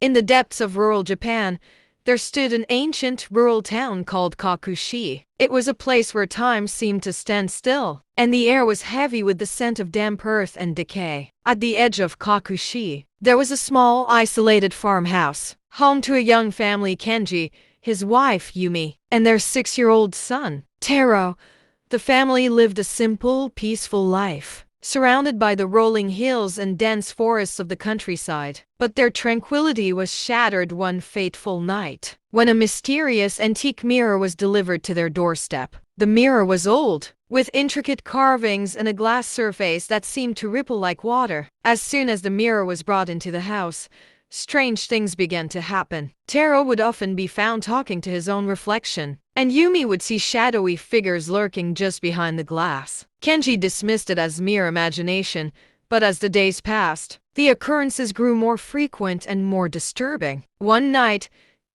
In the depths of rural Japan, there stood an ancient rural town called Kakushi. It was a place where time seemed to stand still, and the air was heavy with the scent of damp earth and decay. At the edge of Kakushi, there was a small, isolated farmhouse, home to a young family: Kenji, his wife Yumi, and their 6-year-old son, Taro. The family lived a simple, peaceful life, surrounded by the rolling hills and dense forests of the countryside. But their tranquility was shattered one fateful night, when a mysterious antique mirror was delivered to their doorstep. The mirror was old, with intricate carvings and a glass surface that seemed to ripple like water. As soon as the mirror was brought into the house, strange things began to happen. Taro would often be found talking to his own reflection, and Yumi would see shadowy figures lurking just behind the glass. Kenji dismissed it as mere imagination, but as the days passed, the occurrences grew more frequent and more disturbing. One night,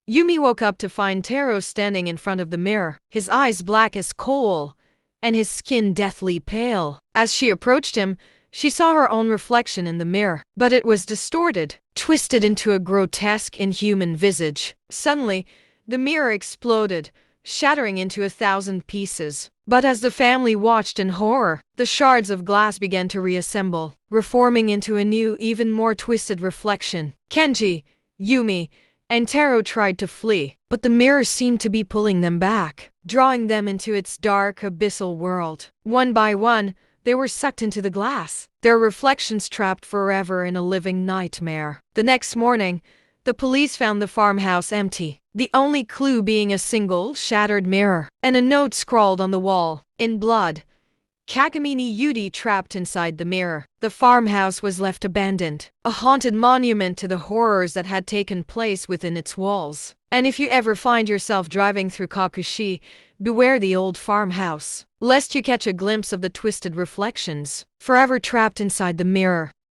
Yumi woke up to find Taro standing in front of the mirror, his eyes black as coal, and his skin deathly pale. As she approached him, she saw her own reflection in the mirror, but it was distorted, twisted into a grotesque, inhuman visage. Suddenly, the mirror exploded, shattering into 1,000 pieces. But as the family watched in horror, the shards of glass began to reassemble, reforming into a new, even more twisted reflection. Kenji, Yumi, and Taro tried to flee, but the mirror seemed to be pulling them back, drawing them into its dark, abyssal world. One by one, they were sucked into the glass, their reflections trapped forever in a living nightmare. The next morning, the police found the farmhouse empty, the only clue being a single, shattered mirror, and a note scrawled on the wall, in blood: Kakamine Yudi trapped inside the mirror. The farmhouse was left abandoned, a haunted monument to the horrors that had taken place within its walls. And if you ever find yourself driving through Kakushi, beware the old farmhouse, lest you catch a glimpse of the twisted reflections, forever trapped inside the mirror.